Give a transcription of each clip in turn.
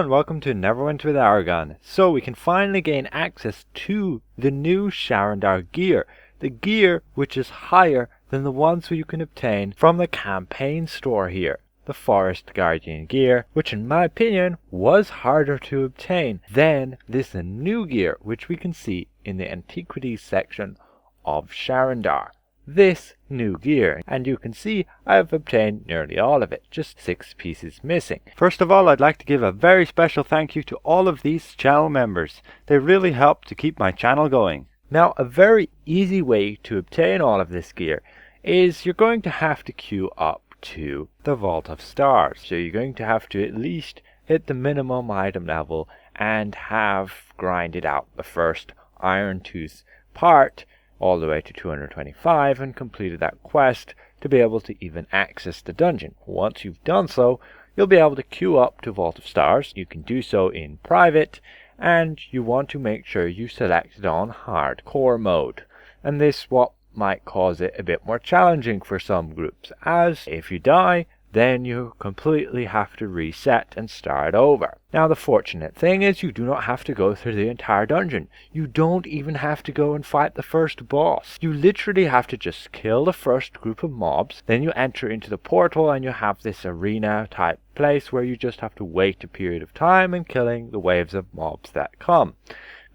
and welcome to Neverwinter with Aragon. So we can finally gain access to the new Sharandar gear. The gear which is higher than the ones you can obtain from the campaign store here. The Forest Guardian gear, which in my opinion was harder to obtain than this new gear which we can see in the antiquities section of Sharandar. This new gear, and you can see I have obtained nearly all of it, just 6 pieces missing. First of all, I'd like to give a very special thank you to all of these channel members. They really help to keep my channel going. Now, a very easy way to obtain all of this gear is you're going to have to queue up to the Vault of Stars. So you're going to have to at least hit the minimum item level and have grinded out the first Iron Tooth part all the way to 225 and completed that quest to be able to even access the dungeon. Once you've done so, you'll be able to queue up to Vault of Stars. You can do so in private, and you want to make sure you select it on hardcore mode. And this what might cause it a bit more challenging for some groups, as if you die, then you completely have to reset and start over. Now the fortunate thing is you do not have to go through the entire dungeon. You don't even have to go and fight the first boss. You literally have to just kill the first group of mobs, then you enter into the portal and you have this arena type place where you just have to wait a period of time and killing the waves of mobs that come.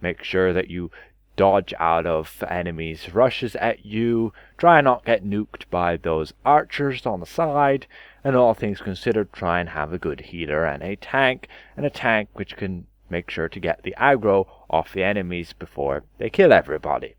Make sure that you dodge out of enemies' rushes at you, try and not get nuked by those archers on the side, and all things considered, try and have a good healer and a tank which can make sure to get the aggro off the enemies before they kill everybody.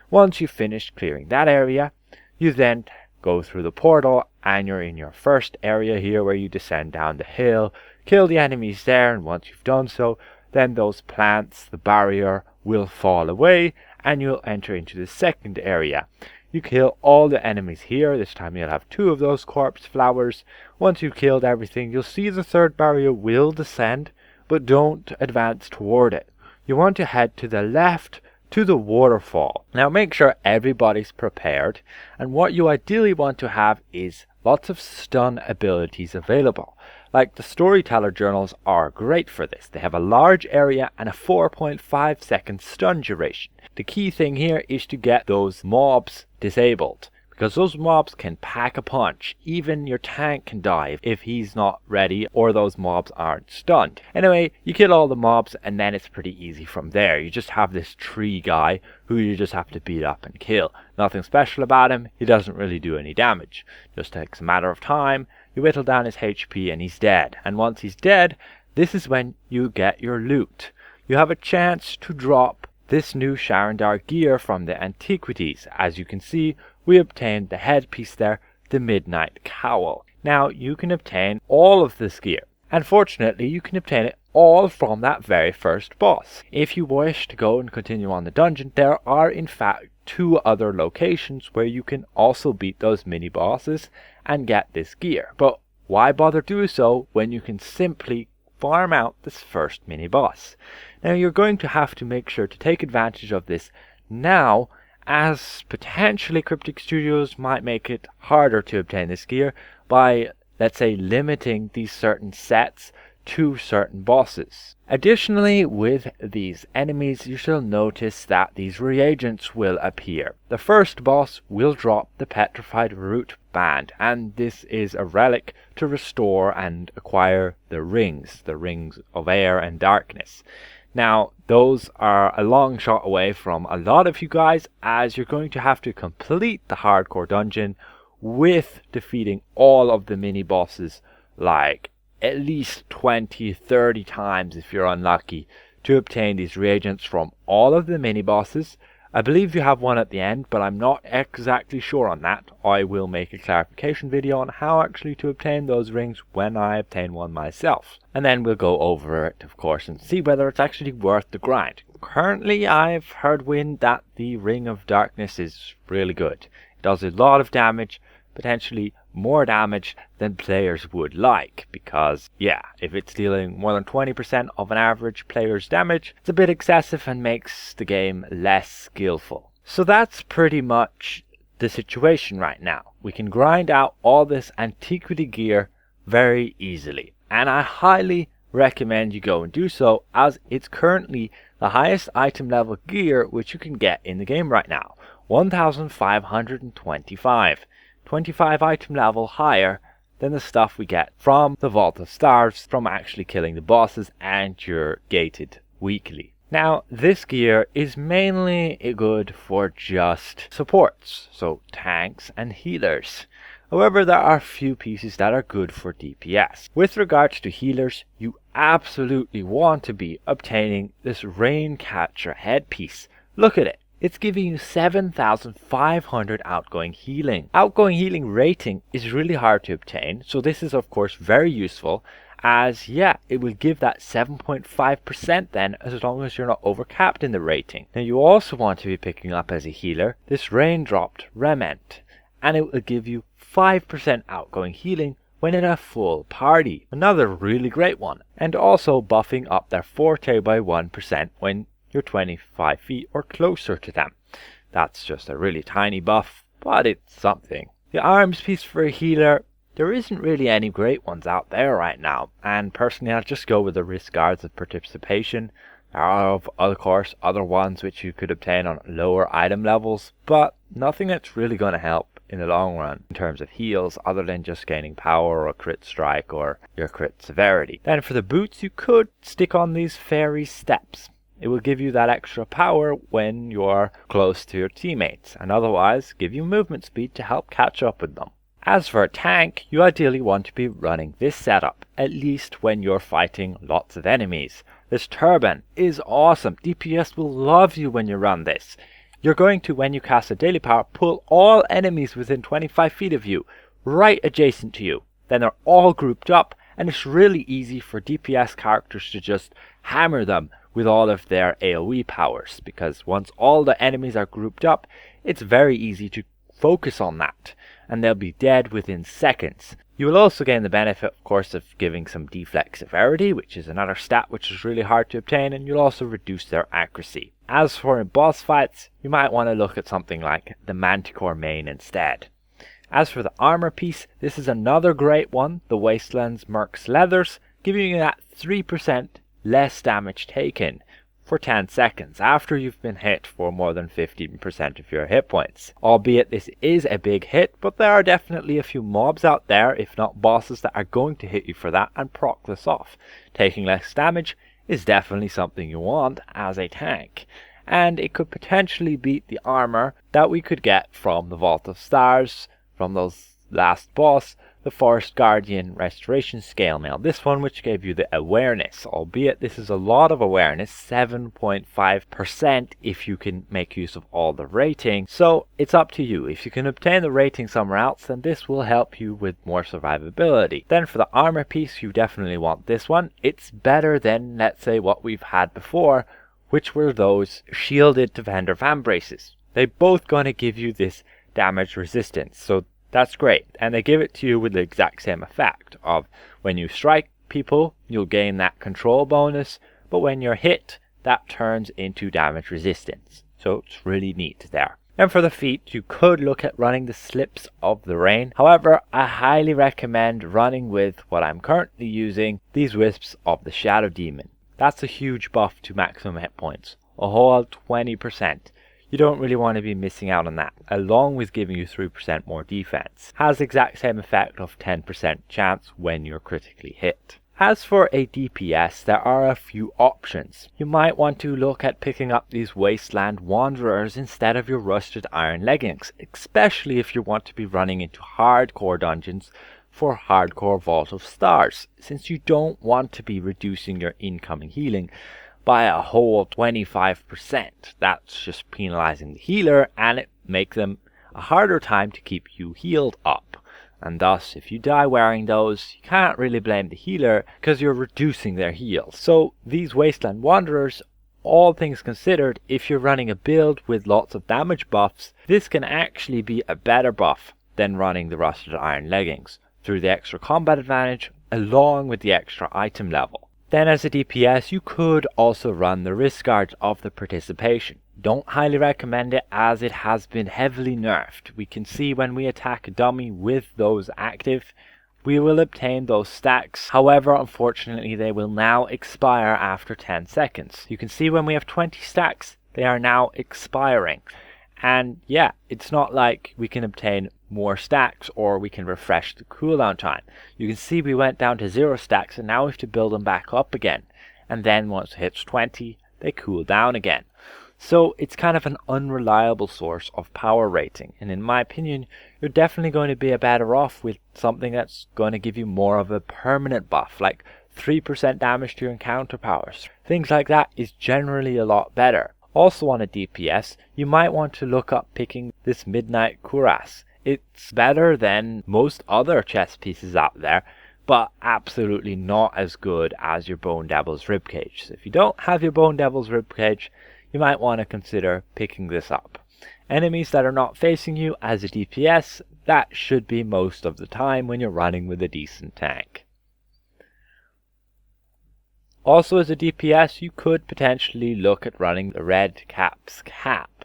Once you've finished clearing that area, you then go through the portal and you're in your first area here where you descend down the hill, kill the enemies there, and once you've done so, then those plants, the barrier, will fall away and you'll enter into the second area. You kill all the enemies here. This time you'll have 2 of those corpse flowers. Once you've killed everything, you'll see the third barrier will descend, but don't advance toward it. You want to head to the left to the waterfall. Now make sure everybody's prepared, and what you ideally want to have is lots of stun abilities available. Like the Storyteller journals are great for this. They have a large area and a 4.5 second stun duration. The key thing here is to get those mobs disabled, because those mobs can pack a punch. Even your tank can die if he's not ready or those mobs aren't stunned. Anyway, you kill all the mobs and then it's pretty easy from there. You just have this tree guy who you just have to beat up and kill. Nothing special about him. He doesn't really do any damage. Just takes a matter of time. You whittle down his HP and he's dead. And once he's dead, this is when you get your loot. You have a chance to drop this new Sharandar gear from the antiquities. As you can see, we obtained the headpiece there, the Midnight Cowl. Now you can obtain all of this gear. And fortunately, you can obtain it all from that very first boss. If you wish to go and continue on the dungeon, there are in fact 2 other locations where you can also beat those mini bosses and get this gear. But why bother do so when you can simply farm out this first mini boss? Now you're going to have to make sure to take advantage of this now, as potentially Cryptic Studios might make it harder to obtain this gear by, let's say, limiting these certain sets to certain bosses. Additionally, with these enemies, you shall notice that these reagents will appear. The first boss will drop the Petrified Root Band, and this is a relic to restore and acquire the rings of air and darkness. Now, those are a long shot away from a lot of you guys, as you're going to have to complete the hardcore dungeon with defeating all of the mini bosses, like at least 20-30 times if you're unlucky, to obtain these reagents from all of the mini bosses. I believe you have one at the end, but I'm not exactly sure on that. I will make a clarification video on how actually to obtain those rings when I obtain one myself. And then we'll go over it, of course, and see whether it's actually worth the grind. Currently, I've heard wind that the Ring of Darkness is really good. It does a lot of damage, potentially more damage than players would like, because yeah, if it's dealing more than 20% of an average player's damage, it's a bit excessive and makes the game less skillful. So that's pretty much the situation right now. We can grind out all this antiquity gear very easily, and I highly recommend you go and do so, as it's currently the highest item level gear which you can get in the game right now. 1525. 25 item level higher than the stuff we get from the Vault of Stars from actually killing the bosses and your gated weekly. Now, this gear is mainly good for just supports, so tanks and healers. However, there are a few pieces that are good for DPS. With regards to healers, you absolutely want to be obtaining this Raincatcher headpiece. Look at it. It's giving you 7,500 outgoing healing. Outgoing healing rating is really hard to obtain, so this is of course very useful, as it will give that 7.5% then, as long as you're not overcapped in the rating. Now you also want to be picking up as a healer this Raindropped Rement, and it will give you 5% outgoing healing when in a full party. Another really great one. And also buffing up their forte by 1% when you're 25 feet or closer to them. That's just a really tiny buff, but it's something. The arms piece for a healer, there isn't really any great ones out there right now, and personally I'll just go with the wrist guards of participation. There are of course other ones which you could obtain on lower item levels, but nothing that's really going to help in the long run in terms of heals, other than just gaining power or crit strike or your crit severity. Then for the boots, you could stick on these fairy steps. It will give you that extra power when you're close to your teammates, and otherwise give you movement speed to help catch up with them. As for a tank, you ideally want to be running this setup, at least when you're fighting lots of enemies. This turban is awesome. DPS will love you when you run this. You're going to, when you cast a daily power, pull all enemies within 25 feet of you, right adjacent to you. Then they're all grouped up, and it's really easy for DPS characters to just hammer them with all of their AoE powers, because once all the enemies are grouped up, it's very easy to focus on that, and they'll be dead within seconds. You will also gain the benefit, of course, of giving some deflect severity, which is another stat which is really hard to obtain, and you'll also reduce their accuracy. As for in boss fights, you might want to look at something like the Manticore main instead. As for the armor piece, this is another great one, the Wasteland's Merc's Leathers, giving you that 3% less damage taken for 10 seconds after you've been hit for more than 15% of your hit points. Albeit this is a big hit, but there are definitely a few mobs out there, if not bosses, that are going to hit you for that and proc this off. Taking less damage is definitely something you want as a tank, and it could potentially beat the armor that we could get from the Vault of Stars, from those last boss, the Forest Guardian Restoration Scale Mail. This one which gave you the awareness, albeit this is a lot of awareness, 7.5% if you can make use of all the rating. So it's up to you. If you can obtain the rating somewhere else, then this will help you with more survivability. Then for the armor piece, you definitely want this one. It's better than, let's say, what we've had before, which were those shielded Defender Vambraces. They both gonna give you this damage resistance, so that's great, and they give it to you with the exact same effect of when you strike people, you'll gain that control bonus, but when you're hit, that turns into damage resistance. So it's really neat there. And for the feet, you could look at running the Slips of the Rain. However, I highly recommend running with what I'm currently using, these Wisps of the Shadow Demon. That's a huge buff to maximum hit points, a whole 20%. You don't really want to be missing out on that, along with giving you 3% more defense. Has the exact same effect of 10% chance when you're critically hit. As for a DPS, there are a few options. You might want to look at picking up these Wasteland Wanderers instead of your Rusted Iron Leggings, especially if you want to be running into hardcore dungeons for hardcore Vault of Stars, since you don't want to be reducing your incoming healing by a whole 25%. That's just penalizing the healer, and it makes them a harder time to keep you healed up. And thus, if you die wearing those, you can't really blame the healer because you're reducing their heals. So these Wasteland Wanderers, all things considered, if you're running a build with lots of damage buffs, this can actually be a better buff than running the Rusted Iron Leggings, through the extra combat advantage along with the extra item level. Then as a DPS, you could also run the wrist guards of the participation. Don't highly recommend it as it has been heavily nerfed. We can see when we attack a dummy with those active, we will obtain those stacks. However, unfortunately, they will now expire after 10 seconds. You can see when we have 20 stacks, they are now expiring. And yeah, it's not like we can obtain more stacks or we can refresh the cooldown time. You can see we went down to 0 stacks and now we have to build them back up again. And then once it hits 20, they cool down again. So it's kind of an unreliable source of power rating. And in my opinion, you're definitely going to be better off with something that's going to give you more of a permanent buff, like 3% damage to your encounter powers. Things like that is generally a lot better. Also on a DPS, you might want to look up picking this Midnight Cuirass. It's better than most other chest pieces out there, but absolutely not as good as your Bone Devil's Ribcage. So if you don't have your Bone Devil's Ribcage, you might want to consider picking this up. Enemies that are not facing you as a DPS, that should be most of the time when you're running with a decent tank. Also as a DPS, you could potentially look at running the Red Cap's Cap,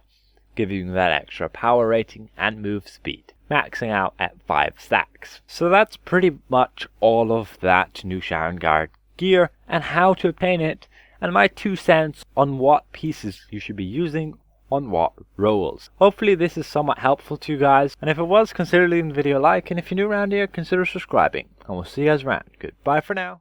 giving you that extra power rating and move speed, maxing out at 5 stacks. So that's pretty much all of that new Sharandar gear and how to obtain it, and my 2 cents on what pieces you should be using on what roles. Hopefully this is somewhat helpful to you guys, and if it was, consider leaving the video a like, and if you're new around here, consider subscribing, and we'll see you guys around. Goodbye for now.